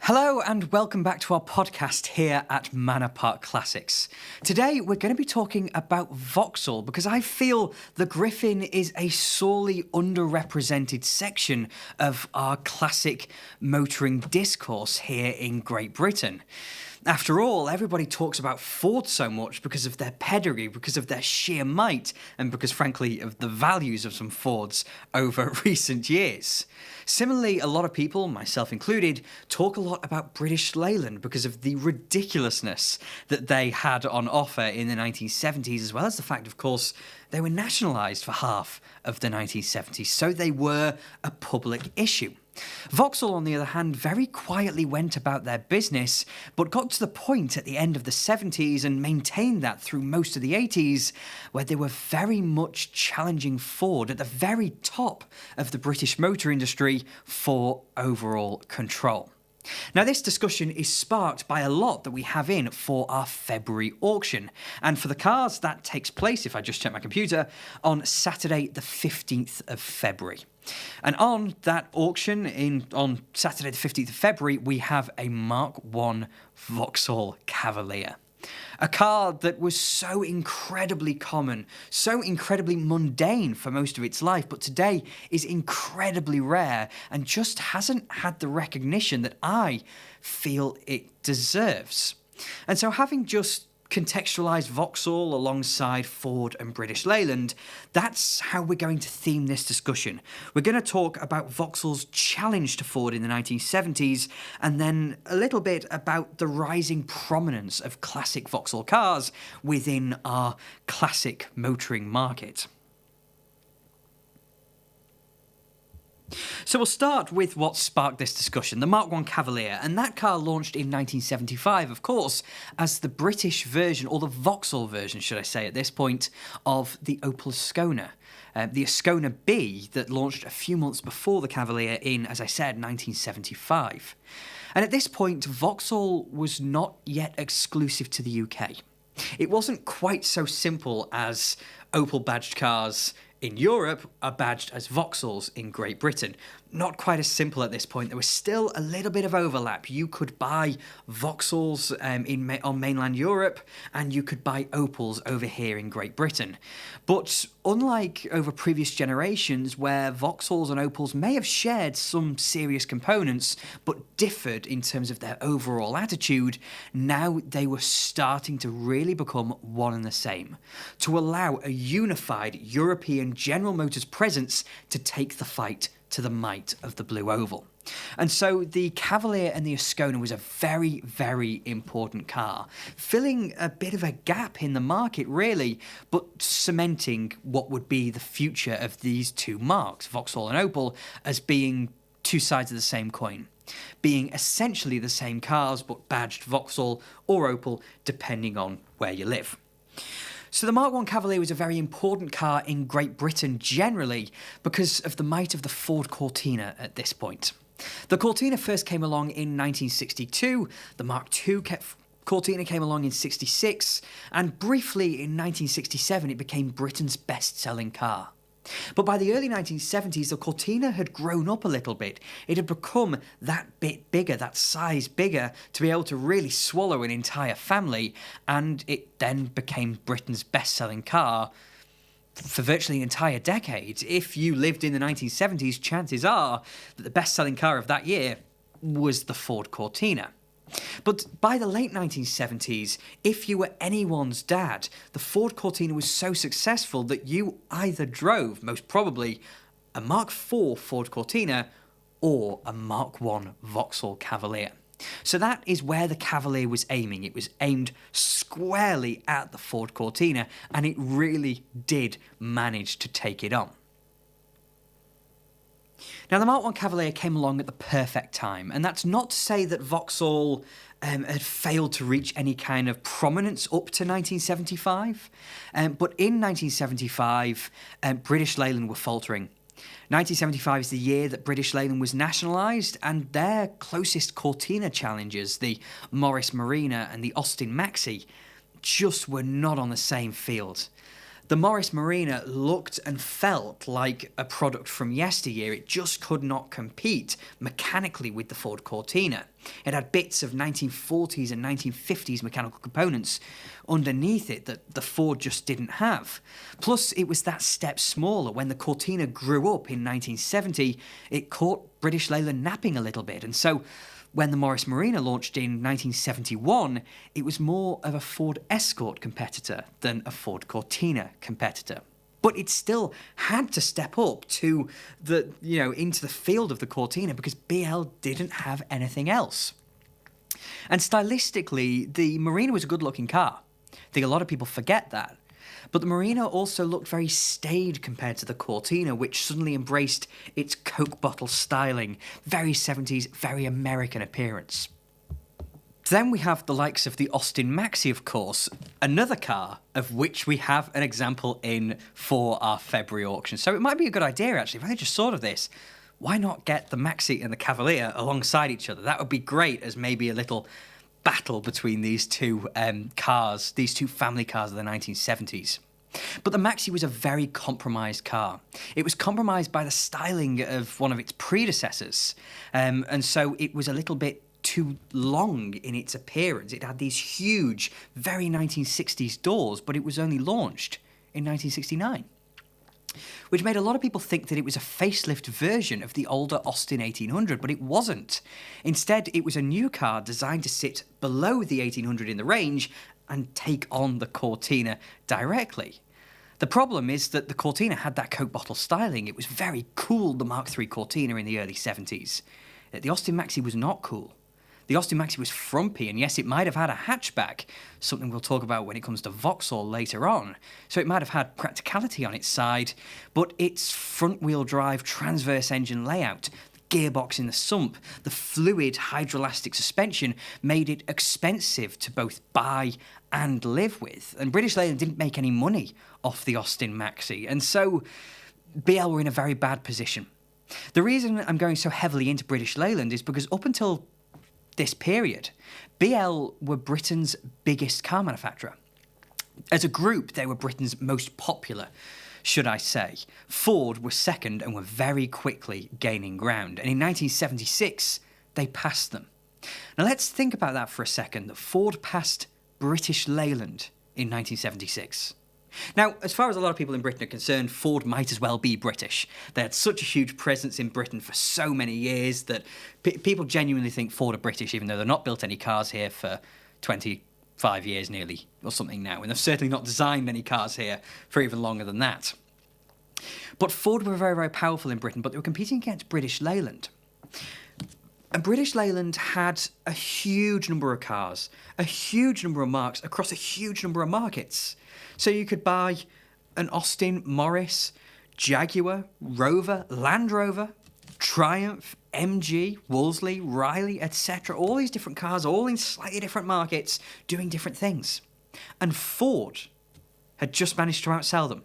Hello and welcome back to our podcast here at Manor Park Classics. Today we're going to be talking about Vauxhall because I feel the Griffin is a sorely underrepresented section of our classic motoring discourse here in Great Britain. After all, everybody talks about Ford so much because of their pedigree, because of their sheer might, and because, frankly, of the values of some Fords over recent years. Similarly, a lot of people, myself included, talk a lot about British Leyland because of the ridiculousness that they had on offer in the 1970s, as well as the fact, of course, they were nationalised for half of the 1970s, so they were a public issue. Vauxhall, on the other hand, very quietly went about their business, but got to the point at the end of the 70s and maintained that through most of the 80s, where they were very much challenging Ford at the very top of the British motor industry for overall control. Now, this discussion is sparked by a lot that we have in for our February auction. And for the cars, that takes place, if I just check my computer, on Saturday the 15th of February. And on that auction, on Saturday the 15th of February, we have a Mark I Vauxhall Cavalier. A car that was so incredibly common, so incredibly mundane for most of its life, but today is incredibly rare and just hasn't had the recognition that I feel it deserves. And so having just contextualised Vauxhall alongside Ford and British Leyland, that's how we're going to theme this discussion. We're going to talk about Vauxhall's challenge to Ford in the 1970s, and then a little bit about the rising prominence of classic Vauxhall cars within our classic motoring market. So we'll start with what sparked this discussion, the Mark I Cavalier, and that car launched in 1975, of course, as the British version, or the Vauxhall version, should I say, at this point, of the Opel Ascona. The Ascona B that launched a few months before the Cavalier in, as I said, 1975. And at this point, Vauxhall was not yet exclusive to the UK. It wasn't quite so simple as Opel badged cars in Europe are badged as Vauxhalls in Great Britain. Not quite as simple at this point. There was still a little bit of overlap. You could buy Vauxhalls on mainland Europe, and you could buy Opels over here in Great Britain. But unlike over previous generations, where Vauxhalls and Opels may have shared some serious components, but differed in terms of their overall attitude, now they were starting to really become one and the same, to allow a unified European General Motors presence to take the fight to the might of the Blue Oval. And so the Cavalier and the Ascona was a very, very important car, filling a bit of a gap in the market, really, but cementing what would be the future of these two marques, Vauxhall and Opel, as being two sides of the same coin, being essentially the same cars, but badged Vauxhall or Opel, depending on where you live. So the Mark I Cavalier was a very important car in Great Britain generally because of the might of the Ford Cortina at this point. The Cortina first came along in 1962, the Mark II Cortina came along in 66, and briefly in 1967 it became Britain's best-selling car. But by the early 1970s, the Cortina had grown up a little bit. It had become that bit bigger, that size bigger, to be able to really swallow an entire family, and it then became Britain's best-selling car for virtually an entire decade. If you lived in the 1970s, chances are that the best-selling car of that year was the Ford Cortina. But by the late 1970s, if you were anyone's dad, the Ford Cortina was so successful that you either drove, most probably, a Mark IV Ford Cortina or a Mark I Vauxhall Cavalier. So that is where the Cavalier was aiming. It was aimed squarely at the Ford Cortina, and it really did manage to take it on. Now, the Mark I Cavalier came along at the perfect time, and that's not to say that Vauxhall had failed to reach any kind of prominence up to 1975, but in 1975, British Leyland were faltering. 1975 is the year that British Leyland was nationalised, and their closest Cortina challengers, the Morris Marina and the Austin Maxi, just were not on the same field. The Morris Marina looked and felt like a product from yesteryear. It just could not compete mechanically with the Ford Cortina. It had bits of 1940s and 1950s mechanical components underneath it that the Ford just didn't have. Plus, it was that step smaller. When the Cortina grew up in 1970, it caught British Leyland napping a little bit, and so when the Morris Marina launched in 1971, it was more of a Ford Escort competitor than a Ford Cortina competitor. But it still had to step up to into the field of the Cortina because BL didn't have anything else. And stylistically, the Marina was a good-looking car. I think a lot of people forget that. But the Marina also looked very staid compared to the Cortina, which suddenly embraced its Coke bottle styling, very 70s, very American appearance. Then we have the likes of the Austin Maxi, of course, another car of which we have an example in for our February auction. So it might be a good idea, actually, if I just thought of this. Why not get the Maxi and the Cavalier alongside each other? That would be great as maybe a little battle between these two cars, these two family cars of the 1970s. But the Maxi was a very compromised car. It was compromised by the styling of one of its predecessors, and so it was a little bit too long in its appearance. It had these huge, very 1960s doors, but it was only launched in 1969. Which made a lot of people think that it was a facelift version of the older Austin 1800, but it wasn't. Instead, it was a new car designed to sit below the 1800 in the range and take on the Cortina directly. The problem is that the Cortina had that Coke bottle styling. It was very cool, the Mark III Cortina in the early 70s. The Austin Maxi was not cool. The Austin Maxi was frumpy, and yes, it might have had a hatchback, something we'll talk about when it comes to Vauxhall later on. So it might have had practicality on its side, but its front-wheel drive transverse engine layout, the gearbox in the sump, the fluid hydroelastic suspension made it expensive to both buy and live with. And British Leyland didn't make any money off the Austin Maxi, and so BL were in a very bad position. The reason I'm going so heavily into British Leyland is because up until this period, BL were Britain's biggest car manufacturer. As a group, they were Britain's most popular, should I say. Ford was second and were very quickly gaining ground. And in 1976, they passed them. Now let's think about that for a second, that Ford passed British Leyland in 1976. Now, as far as a lot of people in Britain are concerned, Ford might as well be British. They had such a huge presence in Britain for so many years that people genuinely think Ford are British, even though they've not built any cars here for 25 years nearly, or something now. And they've certainly not designed any cars here for even longer than that. But Ford were very, very powerful in Britain, but they were competing against British Leyland. And British Leyland had a huge number of cars, a huge number of marques across a huge number of markets. So you could buy an Austin, Morris, Jaguar, Rover, Land Rover, Triumph, MG, Wolseley, Riley, etc. All these different cars, all in slightly different markets, doing different things. And Ford had just managed to outsell them.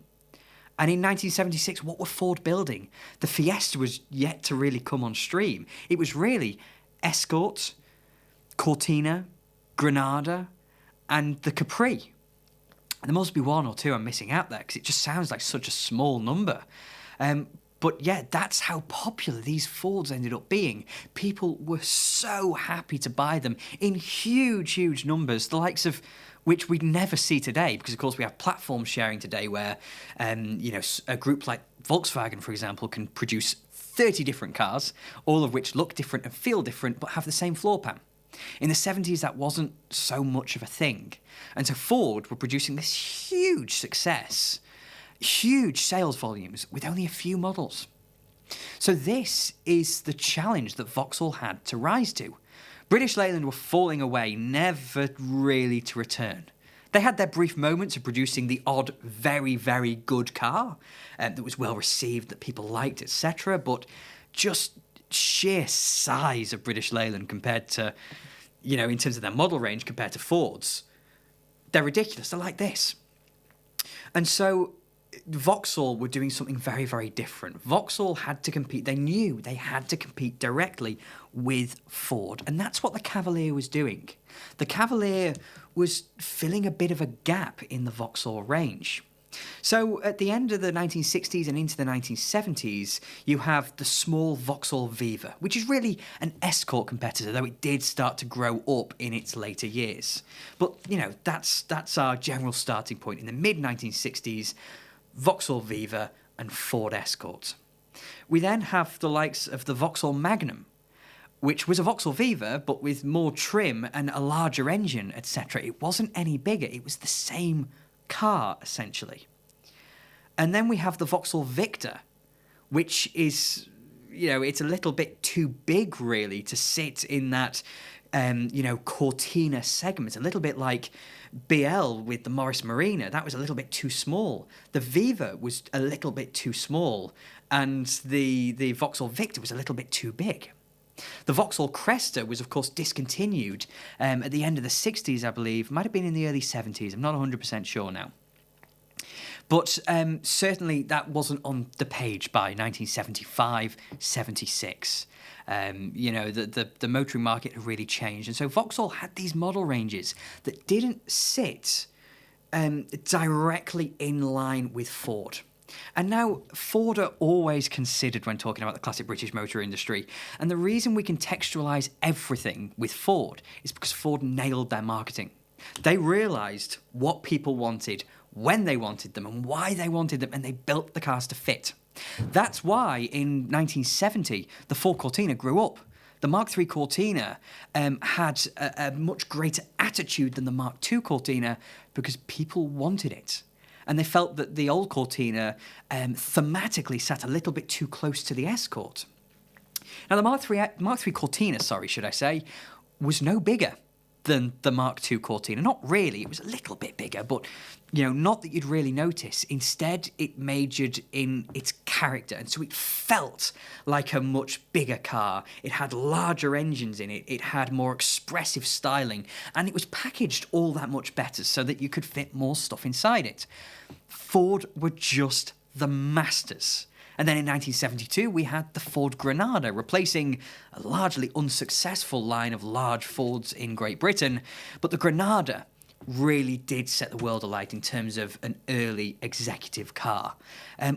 And in 1976, what were Ford building? The Fiesta was yet to really come on stream. It was really Escort, Cortina, Granada, and the Capri. And there must be one or two I'm missing out there because it just sounds like such a small number. But yeah, that's how popular these Fords ended up being. People were so happy to buy them in huge, huge numbers, the likes of which we'd never see today because, of course, we have platform sharing today where, a group like Volkswagen, for example, can produce 30 different cars, all of which look different and feel different but have the same floor plan. In the 70s, that wasn't so much of a thing. And so Ford were producing this huge success, huge sales volumes with only a few models. So this is the challenge that Vauxhall had to rise to. British Leyland were falling away, never really to return. They had their brief moments of producing the odd, very, very good car that was well received, that people liked, etc. But just sheer size of British Leyland compared to, in terms of their model range compared to Ford's, they're ridiculous. They're like this. And so Vauxhall were doing something very, very different. Vauxhall had to compete. They knew they had to compete directly with Ford. And that's what the Cavalier was doing. The Cavalier was filling a bit of a gap in the Vauxhall range. So at the end of the 1960s and into the 1970s, you have the small Vauxhall Viva, which is really an escort competitor, though it did start to grow up in its later years. But, that's our general starting point. In the mid-1960s, Vauxhall Viva and Ford Escort. We then have the likes of the Vauxhall Magnum, which was a Vauxhall Viva, but with more trim and a larger engine, etc. It wasn't any bigger. It was the same car, essentially. And then we have the Vauxhall Victor, which is, it's a little bit too big, really, to sit in that, Cortina segment. A little bit like BL with the Morris Marina. That was a little bit too small. The Viva was a little bit too small, and the Vauxhall Victor was a little bit too big. The Vauxhall Cresta was, of course, discontinued at the end of the 60s, I believe. Might have been in the early 70s. I'm not 100% sure now. But certainly that wasn't on the page by 1975, 76. The motoring market had really changed. And so Vauxhall had these model ranges that didn't sit directly in line with Ford. And now, Ford are always considered when talking about the classic British motor industry. And the reason we contextualise everything with Ford is because Ford nailed their marketing. They realised what people wanted, when they wanted them, and why they wanted them, and they built the cars to fit. That's why, in 1970, the Ford Cortina grew up. The Mark III Cortina had a much greater attitude than the Mark II Cortina because people wanted it. And they felt that the old Cortina thematically sat a little bit too close to the Escort. Now, the Mark III Cortina, was no bigger than the Mark II Cortina. Not really, it was a little bit bigger, but, not that you'd really notice. Instead, it majored in its character, and so it felt like a much bigger car. It had larger engines in it, it had more expressive styling, and it was packaged all that much better so that you could fit more stuff inside it. Ford were just the masters. And then in 1972, we had the Ford Granada, replacing a largely unsuccessful line of large Fords in Great Britain. But the Granada really did set the world alight in terms of an early executive car.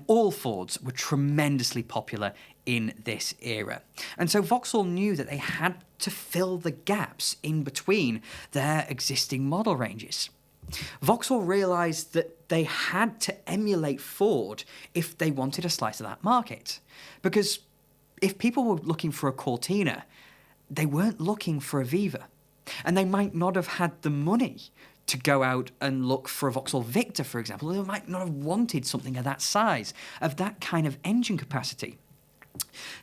All Fords were tremendously popular in this era. And so Vauxhall knew that they had to fill the gaps in between their existing model ranges. Vauxhall realised that they had to emulate Ford if they wanted a slice of that market. Because if people were looking for a Cortina, they weren't looking for a Viva. And they might not have had the money to go out and look for a Vauxhall Victor, for example. They might not have wanted something of that size, of that kind of engine capacity.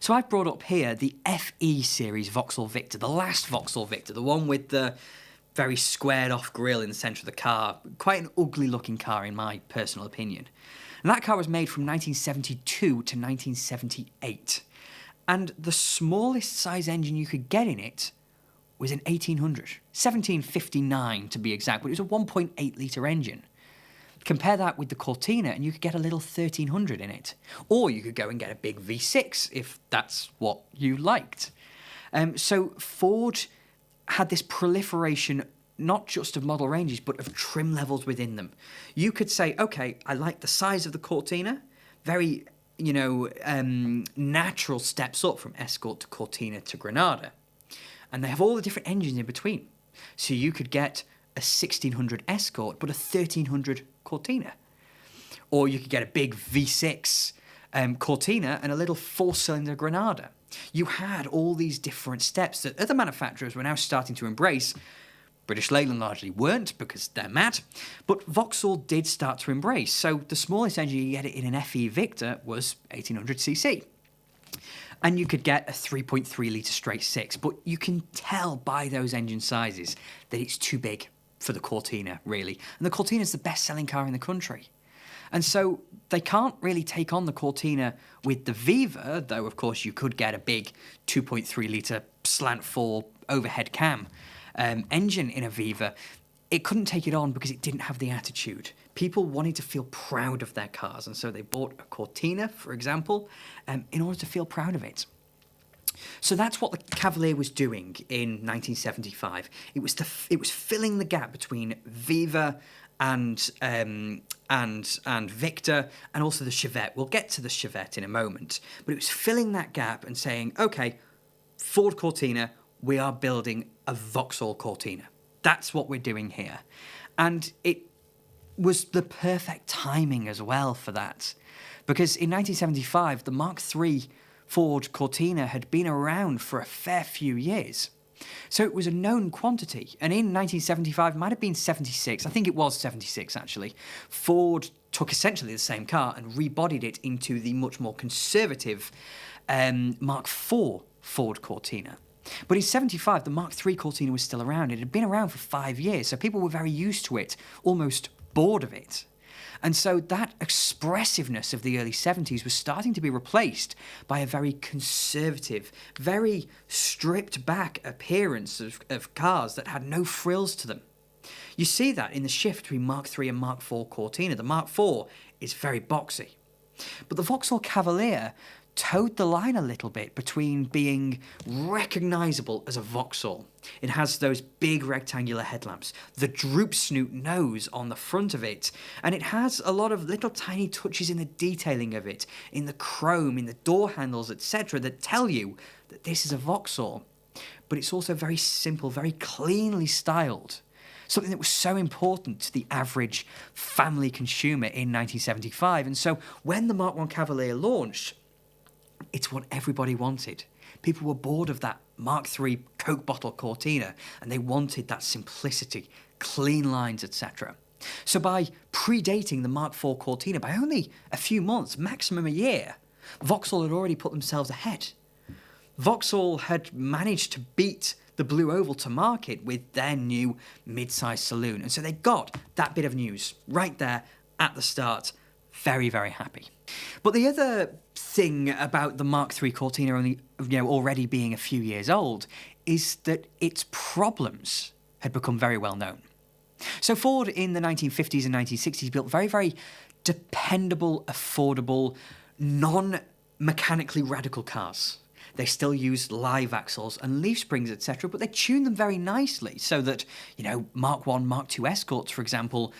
So I've brought up here the FE series Vauxhall Victor, the last Vauxhall Victor, the one with the very squared-off grille in the centre of the car. Quite an ugly-looking car, in my personal opinion. And that car was made from 1972 to 1978. And the smallest size engine you could get in it was an 1800, 1759 to be exact, but it was a 1.8 litre engine. Compare that with the Cortina and you could get a little 1300 in it. Or you could go and get a big V6 if that's what you liked. So Ford had this proliferation not just of model ranges, but of trim levels within them. You could say, okay, I like the size of the Cortina, very, natural steps up from Escort to Cortina to Granada. And they have all the different engines in between. So you could get a 1600 Escort, but a 1300 Cortina. Or you could get a big V6 Cortina and a little four-cylinder Granada. You had all these different steps that other manufacturers were now starting to embrace. British Leyland largely weren't because they're mad, but Vauxhall did start to embrace. So the smallest engine you get in an FE Victor was 1800cc. And you could get a 3.3 litre straight six, but you can tell by those engine sizes that it's too big for the Cortina, really. And the Cortina is the best-selling car in the country. And so they can't really take on the Cortina with the Viva, though, of course, you could get a big 2.3 litre slant four overhead cam engine in a Viva. It couldn't take it on because it didn't have the attitude. People wanted to feel proud of their cars, and so they bought a Cortina, for example, in order to feel proud of it. So that's what the Cavalier was doing in 1975. It was filling the gap between Viva and Victor, and also the Chevette. We'll get to the Chevette in a moment. But it was filling that gap and saying, okay, Ford Cortina, we are building a Vauxhall Cortina. That's what we're doing here. And it was the perfect timing as well for that. Because in 1975, the Mark III Ford Cortina had been around for a fair few years. So it was a known quantity. And in 1975, it might have been 76, I think it was 76 actually, Ford took essentially the same car and rebodied it into the much more conservative Mark IV Ford Cortina. But in 75, the Mark III Cortina was still around. It had been around for 5 years, so people were very used to it, almost bored of it. And so that expressiveness of the early 70s was starting to be replaced by a very conservative, very stripped-back appearance of cars that had no frills to them. You see that in the shift between Mark III and Mark IV Cortina. The Mark IV is very boxy. But the Vauxhall Cavalier towed the line a little bit between being recognisable as a Vauxhall. It has those big rectangular headlamps, the droop snoot nose on the front of it, and it has a lot of little tiny touches in the detailing of it, in the chrome, in the door handles, etc., that tell you that this is a Vauxhall. But it's also very simple, very cleanly styled. Something that was so important to the average family consumer in 1975. And so when the Mark I Cavalier launched, it's what everybody wanted. People were bored of that Mark III Coke bottle Cortina, and they wanted that simplicity, clean lines, etc. So by predating the Mark IV Cortina by only a few months, maximum a year, Vauxhall had already put themselves ahead. Vauxhall had managed to beat the Blue Oval to market with their new mid-sized saloon, and so they got that bit of news right there at the start. Very, very happy. But the other thing about the Mark III Cortina already being a few years old is that its problems had become very well known. So Ford in the 1950s and 1960s built very, very dependable, affordable, non-mechanically radical cars. They still used live axles and leaf springs, etc., but they tuned them very nicely so that, Mark I, Mark II Escorts, for example,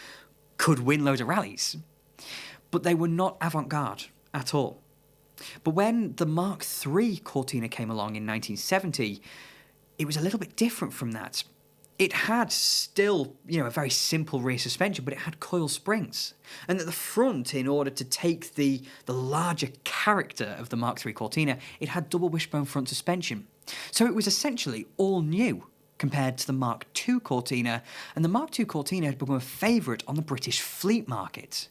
could win loads of rallies. But they were not avant-garde at all. But when the Mark III Cortina came along in 1970, it was a little bit different from that. It had still, a very simple rear suspension, but it had coil springs. And at the front, in order to take the larger character of the Mark III Cortina, it had double wishbone front suspension. So it was essentially all new compared to the Mark II Cortina, and the Mark II Cortina had become a favourite on the British fleet market.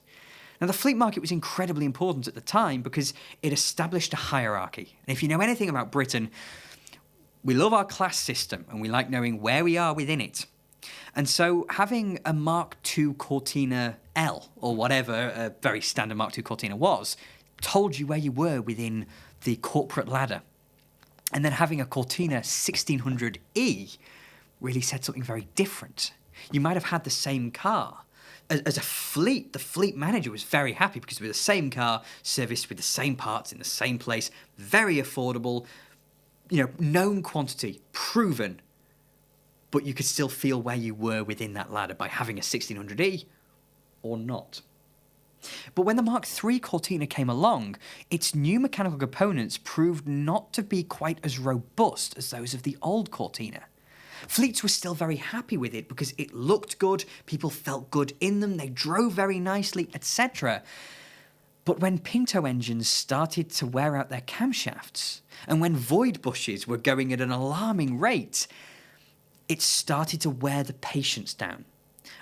Now, the fleet market was incredibly important at the time because it established a hierarchy. And if you know anything about Britain, we love our class system and we like knowing where we are within it. And so having a Mark II Cortina L, or whatever a very standard Mark II Cortina was, told you where you were within the corporate ladder. And then having a Cortina 1600E really said something very different. You might have had the same car. As a fleet, the fleet manager was very happy because it was the same car, serviced with the same parts in the same place, very affordable, known quantity, proven, but you could still feel where you were within that ladder by having a 1600E or not. But when the Mark III Cortina came along, its new mechanical components proved not to be quite as robust as those of the old Cortina. Fleets were still very happy with it because it looked good, people felt good in them, they drove very nicely, etc. But when Pinto engines started to wear out their camshafts, and when void bushes were going at an alarming rate, it started to wear the patience down.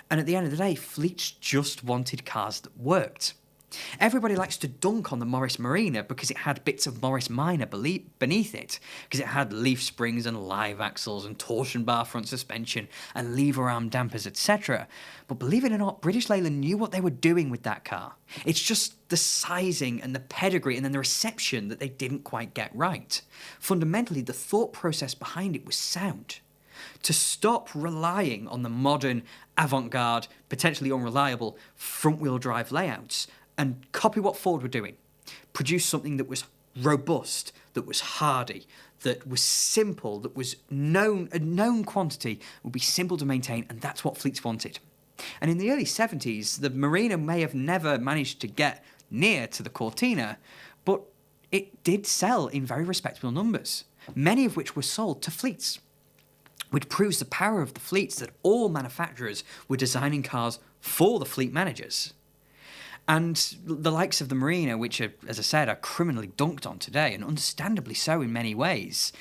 And at the end of the day, fleets just wanted cars that worked. Everybody likes to dunk on the Morris Marina because it had bits of Morris Minor beneath it, because it had leaf springs and live axles and torsion bar front suspension and lever arm dampers, etc. But believe it or not, British Leyland knew what they were doing with that car. It's just the sizing and the pedigree and then the reception that they didn't quite get right. Fundamentally, the thought process behind it was sound. To stop relying on the modern, avant-garde, potentially unreliable front-wheel drive layouts and copy what Ford were doing. Produce something that was robust, that was hardy, that was simple, that was a known quantity, would be simple to maintain, and that's what fleets wanted. And in the early 70s, the Marina may have never managed to get near to the Cortina, but it did sell in very respectable numbers, many of which were sold to fleets, which proves the power of the fleets, that all manufacturers were designing cars for the fleet managers. And the likes of the Marina, which, are, as I said, are criminally dunked on today, and understandably so in many ways,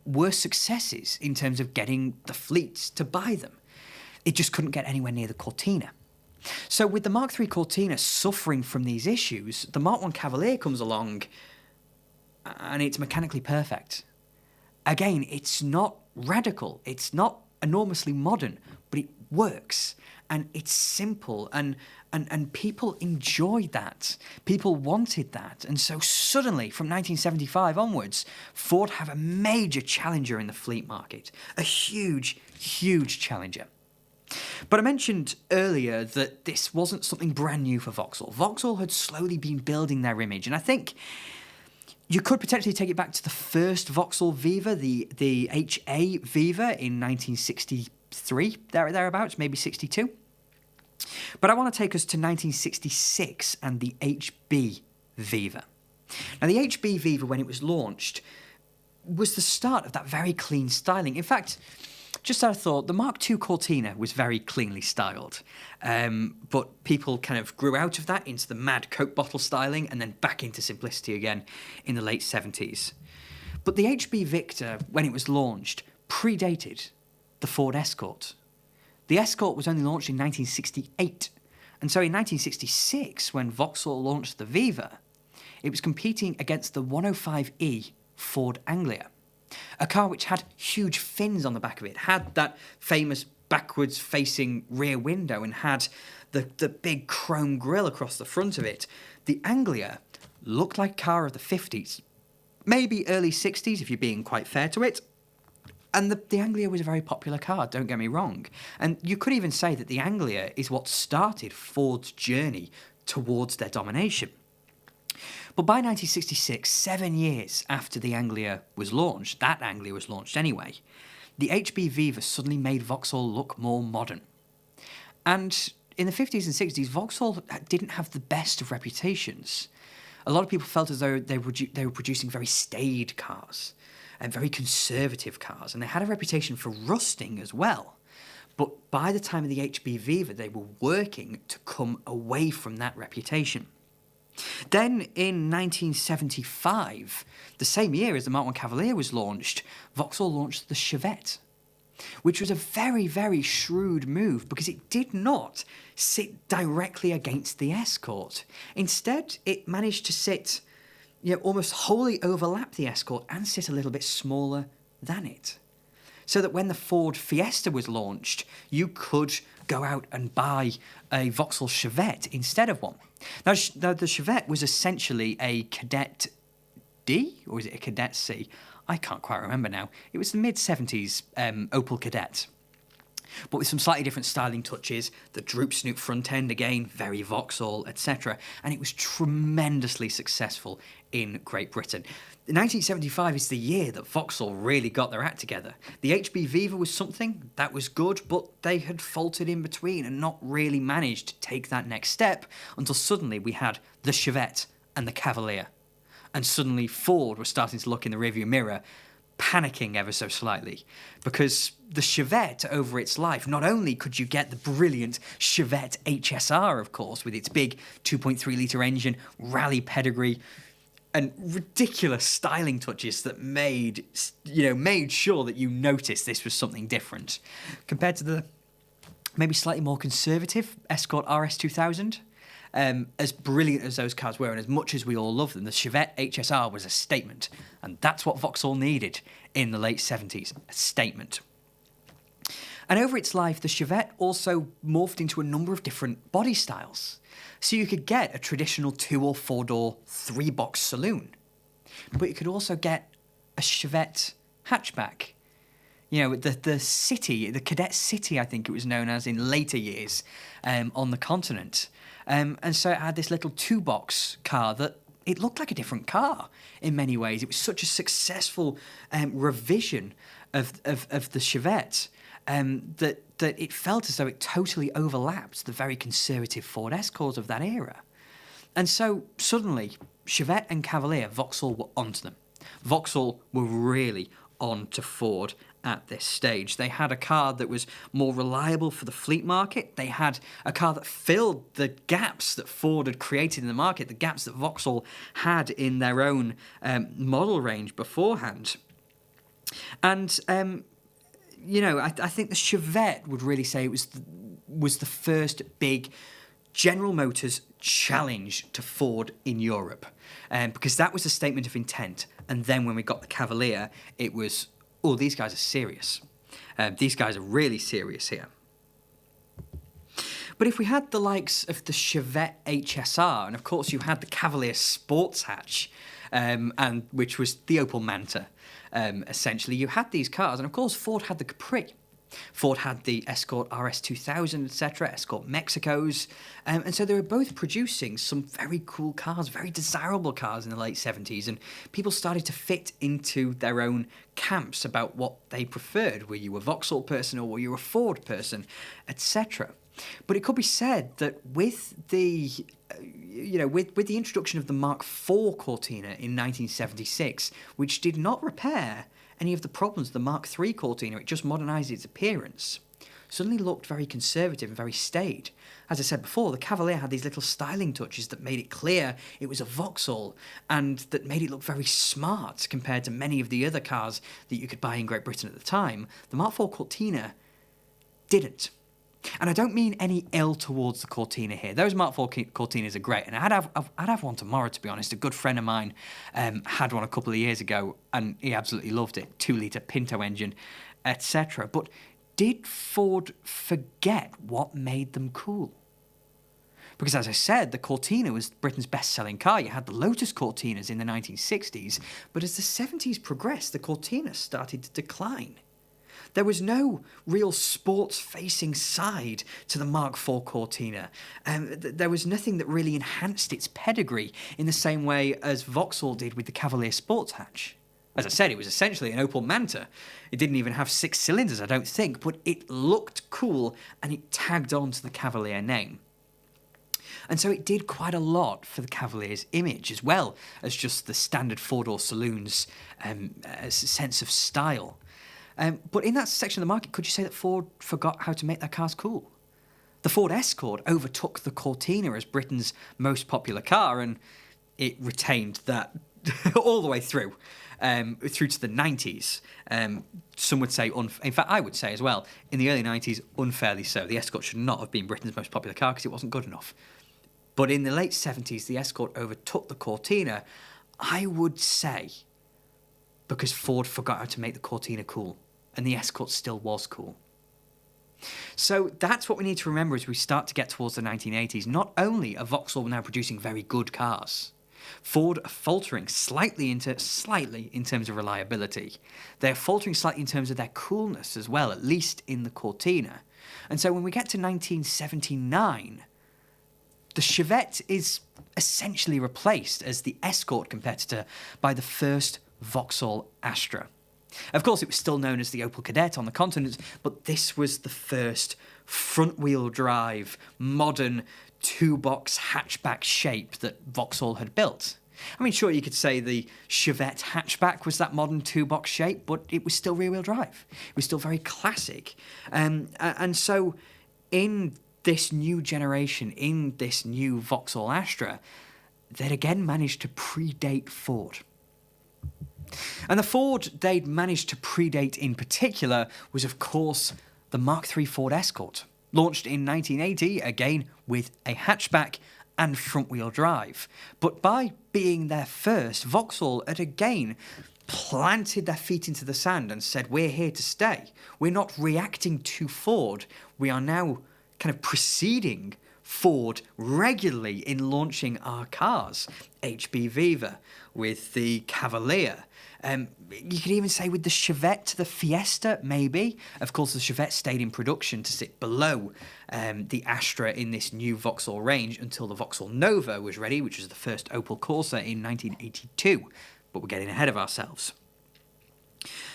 were successes in terms of getting the fleets to buy them. It just couldn't get anywhere near the Cortina. So with the Mark III Cortina suffering from these issues, the Mark I Cavalier comes along and it's mechanically perfect. Again, it's not radical, it's not enormously modern, but it works, and it's simple, and people enjoyed that. People wanted that. And so suddenly, from 1975 onwards, Ford have a major challenger in the fleet market, a huge, huge challenger. But I mentioned earlier that this wasn't something brand new for Vauxhall. Vauxhall had slowly been building their image, and I think you could potentially take it back to the first Vauxhall Viva, the HA Viva in 1963, thereabouts, maybe 62. But I want to take us to 1966 and the HB Viva. Now, the HB Viva, when it was launched, was the start of that very clean styling. In fact, just out of thought, the Mark II Cortina was very cleanly styled, but people kind of grew out of that into the mad Coke bottle styling and then back into simplicity again in the late 70s. But the HB Victor, when it was launched, predated the Ford Escort. The Escort was only launched in 1968, and so in 1966, when Vauxhall launched the Viva, it was competing against the 105E Ford Anglia, a car which had huge fins on the back of it, had that famous backwards-facing rear window, and had the big chrome grille across the front of it. The Anglia looked like a car of the 50s, maybe early 60s if you're being quite fair to it. And the Anglia was a very popular car, don't get me wrong. And you could even say that the Anglia is what started Ford's journey towards their domination. But by 1966, 7 years after the Anglia was launched, that Anglia was launched anyway, the HB Viva suddenly made Vauxhall look more modern. And in the 50s and 60s, Vauxhall didn't have the best of reputations. A lot of people felt as though they were producing very staid cars, and very conservative cars, and they had a reputation for rusting as well. But by the time of the HB Viva, they were working to come away from that reputation. Then in 1975, the same year as the Mark I Cavalier was launched, Vauxhall launched the Chevette, which was a very, very shrewd move because it did not sit directly against the Escort. Instead, it managed to sit, almost wholly overlap the Escort and sit a little bit smaller than it. So that when the Ford Fiesta was launched, you could go out and buy a Vauxhall Chevette instead of one. Now, the Chevette was essentially a Cadet D, or was it a Cadet C? I can't quite remember now. It was the mid-70s Opel Cadet, but with some slightly different styling touches, the droop snoot front end, again, very Vauxhall, etc. And it was tremendously successful in Great Britain. 1975 is the year that Vauxhall really got their act together. The HB Viva was something that was good, but they had faltered in between and not really managed to take that next step until suddenly we had the Chevette and the Cavalier. And suddenly Ford was starting to look in the rearview mirror, panicking ever so slightly, because the Chevette, over its life, not only could you get the brilliant Chevette HSR, of course, with its big 2.3-litre engine, rally pedigree, and ridiculous styling touches that made sure that you noticed this was something different, compared to the maybe slightly more conservative Escort RS 2000. As brilliant as those cars were, and as much as we all love them, the Chevette HSR was a statement, and that's what Vauxhall needed in the late 70s, a statement. And over its life, the Chevette also morphed into a number of different body styles. So you could get a traditional 2- or 4-door, 3-box saloon, but you could also get a Chevette hatchback. The City, the Cadet City, I think it was known as in later years on the continent. And so it had this little 2-box car that it looked like a different car in many ways. It was such a successful revision of the Chevette, that it felt as though it totally overlapped the very conservative Ford Escort of that era. And so suddenly, Chevette and Cavalier, Vauxhall were onto them. Vauxhall were really on to Ford at this stage. They had a car that was more reliable for the fleet market. They had a car that filled the gaps that Ford had created in the market, the gaps that Vauxhall had in their own model range beforehand. And, I think the Chevette would really say it was the first big General Motors challenge to Ford in Europe, because that was a statement of intent. And then when we got the Cavalier, it was, oh, these guys are serious. These guys are really serious here. But if we had the likes of the Chevette HSR, and of course you had the Cavalier Sports Hatch, and which was the Opel Manta, essentially, you had these cars, and of course Ford had the Capri. Ford had the Escort RS2000, etc., Escort Mexicos, and so they were both producing some very cool cars, very desirable cars in the late 70s, and people started to fit into their own camps about what they preferred. Were you a Vauxhall person or were you a Ford person, etc.? But it could be said that with the with the introduction of the Mark IV Cortina in 1976, which did not repair any of the problems of the Mark III Cortina, it just modernised its appearance, suddenly looked very conservative and very staid. As I said before, the Cavalier had these little styling touches that made it clear it was a Vauxhall, and that made it look very smart compared to many of the other cars that you could buy in Great Britain at the time. The Mark IV Cortina didn't. And I don't mean any ill towards the Cortina here. Those Mark IV Cortinas are great, and I'd have one tomorrow, to be honest. A good friend of mine had one a couple of years ago, and he absolutely loved it. 2-litre Pinto engine, etc. But did Ford forget what made them cool? Because, as I said, the Cortina was Britain's best-selling car. You had the Lotus Cortinas in the 1960s, but as the 70s progressed, the Cortina started to decline. There was no real sports-facing side to the Mark IV Cortina. There was nothing that really enhanced its pedigree in the same way as Vauxhall did with the Cavalier Sports Hatch. As I said, it was essentially an Opel Manta. It didn't even have 6 cylinders, I don't think, but it looked cool and it tagged on to the Cavalier name. And so it did quite a lot for the Cavalier's image, as well as just the standard four-door saloon's sense of style. But in that section of the market, could you say that Ford forgot how to make their cars cool? The Ford Escort overtook the Cortina as Britain's most popular car, and it retained that all the way through to the 90s. Some would say, in fact, I would say as well, in the early 90s, unfairly so. The Escort should not have been Britain's most popular car because it wasn't good enough. But in the late 70s, the Escort overtook the Cortina, I would say, because Ford forgot how to make the Cortina cool. And the Escort still was cool. So that's what we need to remember as we start to get towards the 1980s. Not only are Vauxhall now producing very good cars, Ford are faltering slightly in terms of reliability. They're faltering slightly in terms of their coolness as well, at least in the Cortina. And so when we get to 1979, the Chevette is essentially replaced as the Escort competitor by the first Vauxhall Astra. Of course, it was still known as the Opel Kadett on the continent, but this was the first front-wheel drive, modern, two-box hatchback shape that Vauxhall had built. I mean, sure, you could say the Chevette hatchback was that modern two-box shape, but it was still rear-wheel drive. It was still very classic. And so in this new generation, in this new Vauxhall Astra, they'd again managed to predate Ford. And the Ford they'd managed to predate in particular was, of course, the Mark III Ford Escort, launched in 1980, again with a hatchback and front-wheel drive. But by being their first, Vauxhall had again planted their feet into the sand and said, we're here to stay. We're not reacting to Ford. We are now kind of preceding Ford regularly in launching our cars. HB Viva with the Cavalier. You could even say with the Chevette to the Fiesta, maybe. Of course, the Chevette stayed in production to sit below the Astra in this new Vauxhall range until the Vauxhall Nova was ready, which was the first Opel Corsa in 1982. But we're getting ahead of ourselves.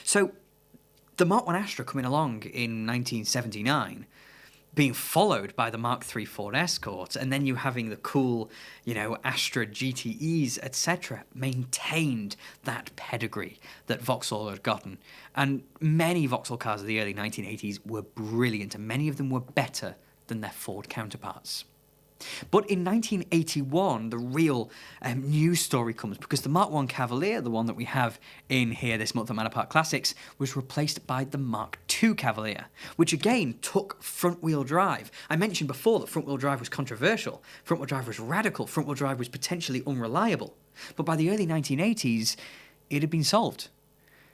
So The Mark 1 Astra coming along in 1979, being followed by the Mark III Ford Escort, and then you having the cool, Astra GTEs, etc., maintained that pedigree that Vauxhall had gotten. And many Vauxhall cars of the early 1980s were brilliant, and many of them were better than their Ford counterparts. But in 1981, the real news story comes because the Mark 1 Cavalier, the one that we have in here this month at Manor Park Classics, was replaced by the Mark II Cavalier, which again took front-wheel drive. I mentioned before that front-wheel drive was controversial, front-wheel drive was radical, front-wheel drive was potentially unreliable. But by the early 1980s, it had been solved.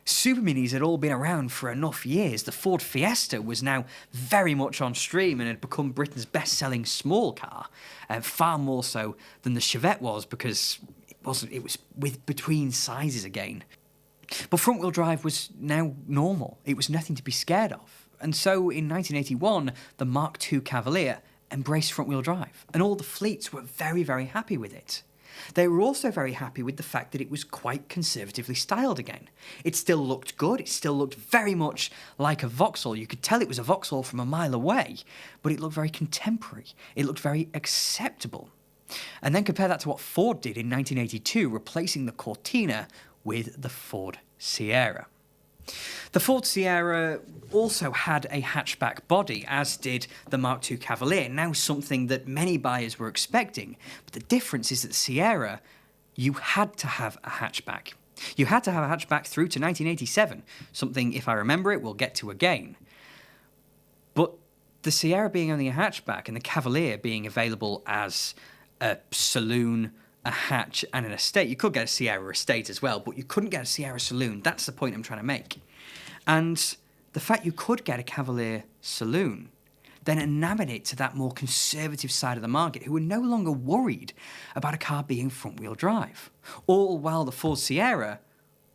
Super Minis had all been around for enough years. The Ford Fiesta was now very much on stream and had become Britain's best-selling small car, far more so than the Chevette was because it was with between sizes again. But front-wheel drive was now normal. It was nothing to be scared of. And so in 1981, the Mark II Cavalier embraced front-wheel drive, and all the fleets were very, very happy with it. They were also very happy with the fact that it was quite conservatively styled again. It still looked good, it still looked very much like a Vauxhall. You could tell it was a Vauxhall from a mile away, but it looked very contemporary. It looked very acceptable. And then compare that to what Ford did in 1982, replacing the Cortina with the Ford Sierra. The Ford Sierra also had a hatchback body, as did the Mark II Cavalier, now something that many buyers were expecting. But the difference is that the Sierra, you had to have a hatchback. You had to have a hatchback through to 1987, something, if I remember it, we'll get to again. But the Sierra being only a hatchback and the Cavalier being available as a saloon, a hatch and an estate. You could get a Sierra estate as well, but you couldn't get a Sierra saloon. That's the point I'm trying to make. And the fact you could get a Cavalier saloon then enamored it to that more conservative side of the market who were no longer worried about a car being front-wheel drive, all while the Ford Sierra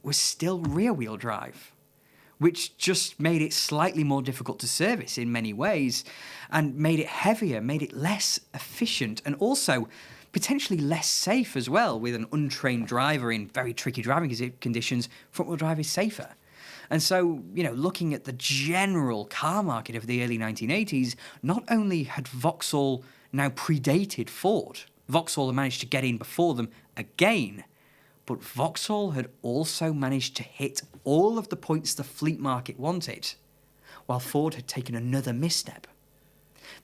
was still rear-wheel drive, which just made it slightly more difficult to service in many ways and made it heavier, made it less efficient, and also potentially less safe as well. With an untrained driver in very tricky driving conditions, front-wheel drive is safer. And so, looking at the general car market of the early 1980s, not only had Vauxhall now predated Ford, Vauxhall had managed to get in before them again, but Vauxhall had also managed to hit all of the points the fleet market wanted, while Ford had taken another misstep.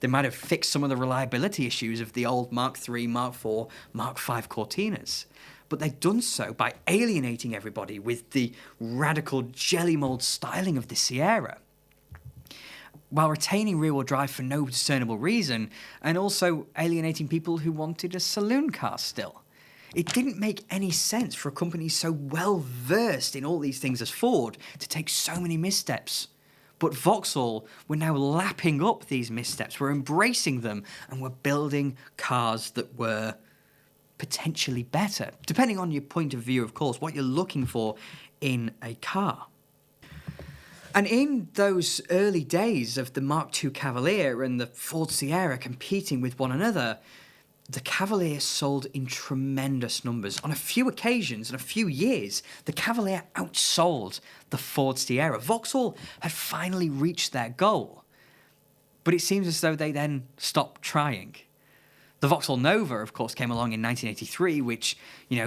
They might have fixed some of the reliability issues of the old Mark III, Mark IV, Mark V Cortinas, but they'd done so by alienating everybody with the radical jelly mold styling of the Sierra, while retaining rear-wheel drive for no discernible reason, and also alienating people who wanted a saloon car still. It didn't make any sense for a company so well-versed in all these things as Ford to take so many missteps. But Vauxhall were now lapping up these missteps, were embracing them, and were building cars that were potentially better, depending on your point of view, of course, what you're looking for in a car. And in those early days of the Mark II Cavalier and the Ford Sierra competing with one another, the Cavalier sold in tremendous numbers. On a few occasions, in a few years, the Cavalier outsold the Ford Sierra. Vauxhall had finally reached their goal, but it seems as though they then stopped trying. The Vauxhall Nova, of course, came along in 1983, which,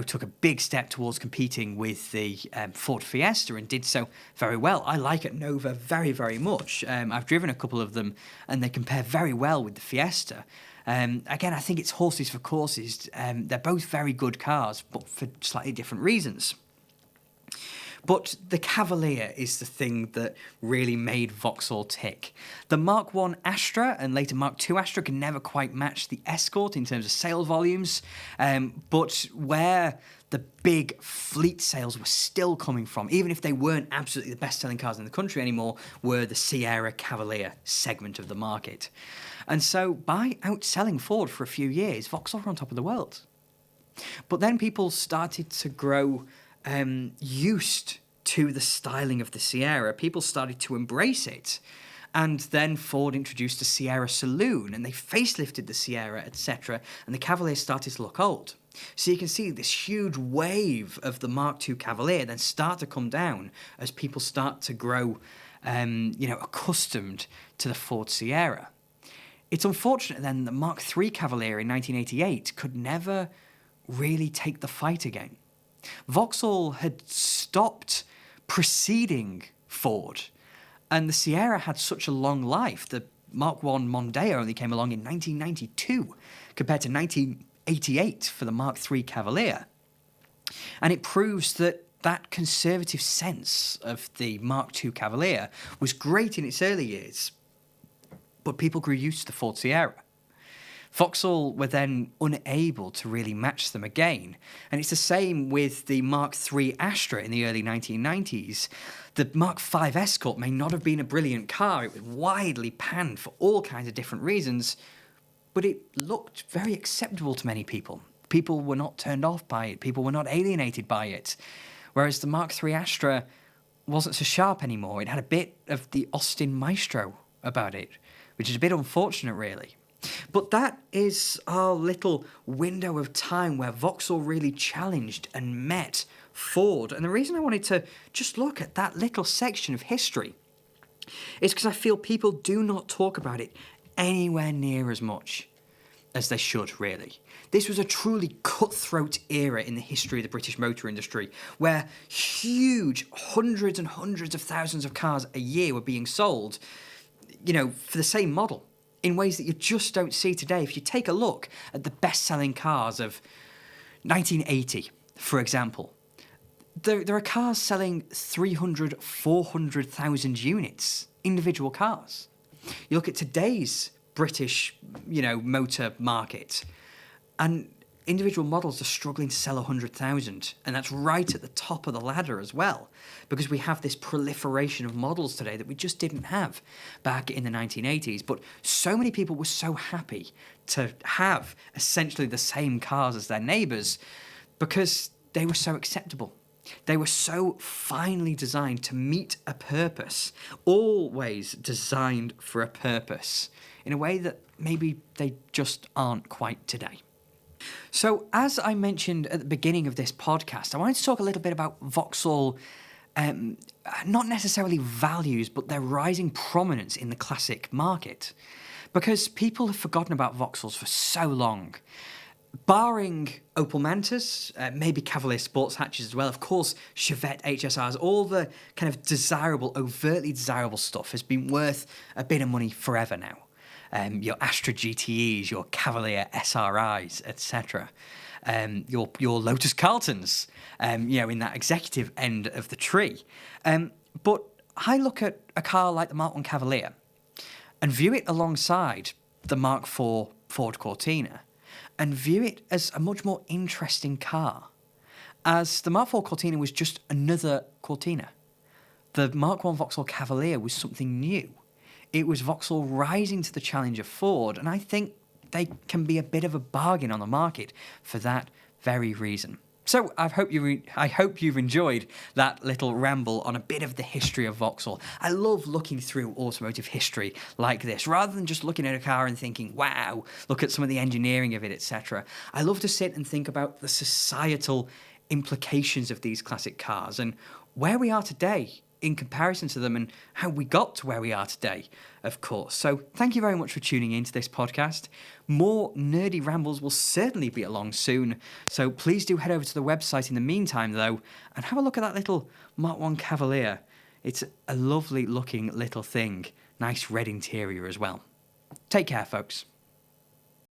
took a big step towards competing with the Ford Fiesta and did so very well. I like a Nova very, very much. I've driven a couple of them, and they compare very well with the Fiesta. Again, I think it's horses for courses. They're both very good cars, but for slightly different reasons. But the Cavalier is the thing that really made Vauxhall tick. The Mark I Astra and later Mark II Astra can never quite match the Escort in terms of sale volumes, but where the big fleet sales were still coming from, even if they weren't absolutely the best-selling cars in the country anymore, were the Sierra Cavalier segment of the market. And so by outselling Ford for a few years, Vauxhall were on top of the world. But then people started to grow used to the styling of the Sierra. People started to embrace it. And then Ford introduced the Sierra Saloon, and they facelifted the Sierra, etc., and the Cavalier started to look old. So you can see this huge wave of the Mark II Cavalier then start to come down as people start to grow accustomed to the Ford Sierra. It's unfortunate then that Mark III Cavalier in 1988 could never really take the fight again. Vauxhall had stopped preceding Ford, and the Sierra had such a long life. The Mark I Mondeo only came along in 1992 compared to 1988 for the Mark III Cavalier. And it proves that that conservative sense of the Mark II Cavalier was great in its early years, but people grew used to the Ford Sierra. Vauxhall were then unable to really match them again. And it's the same with the Mark III Astra in the early 1990s. The Mark V Escort may not have been a brilliant car. It was widely panned for all kinds of different reasons, but it looked very acceptable to many people. People were not turned off by it. People were not alienated by it. Whereas the Mark III Astra wasn't so sharp anymore. It had a bit of the Austin Maestro about it, which is a bit unfortunate, really. But that is our little window of time where Vauxhall really challenged and met Ford. And the reason I wanted to just look at that little section of history is because I feel people do not talk about it anywhere near as much as they should, really. This was a truly cutthroat era in the history of the British motor industry, where huge hundreds and hundreds of thousands of cars a year were being sold, for the same model, in ways that you just don't see today. If you take a look at the best-selling cars of 1980, for example, there are cars selling 300, 400,000 units, individual cars. You look at today's British, motor market, and individual models are struggling to sell 100,000, and that's right at the top of the ladder as well, because we have this proliferation of models today that we just didn't have back in the 1980s. But so many people were so happy to have essentially the same cars as their neighbours because they were so acceptable. They were so finely designed to meet a purpose, always designed for a purpose, in a way that maybe they just aren't quite today. So, as I mentioned at the beginning of this podcast, I wanted to talk a little bit about Vauxhall, not necessarily values, but their rising prominence in the classic market. Because people have forgotten about Vauxhalls for so long. Barring Opel Mantas, maybe Cavalier sports hatches as well, of course, Chevette HSRs, all the kind of desirable, overtly desirable stuff has been worth a bit of money forever now. Your Astra GTEs, your Cavalier SRIs, etc. Your Lotus Carltons, in that executive end of the tree. But I look at a car like the Mark I Cavalier and view it alongside the Mark IV Ford Cortina and view it as a much more interesting car, as the Mark IV Cortina was just another Cortina. The Mark I Vauxhall Cavalier was something new. It was Vauxhall rising to the challenge of Ford, and I think they can be a bit of a bargain on the market for that very reason. So I hope you've enjoyed that little ramble on a bit of the history of Vauxhall. I love looking through automotive history like this, rather than just looking at a car and thinking, wow, look at some of the engineering of it, etc. I love to sit and think about the societal implications of these classic cars and where we are today in comparison to them and how we got to where we are today, of course. So thank you very much for tuning into this podcast. More nerdy rambles will certainly be along soon, so please do head over to the website in the meantime, though, and have a look at that little Mark I Cavalier. It's a lovely looking little thing. Nice red interior as well. Take care, folks.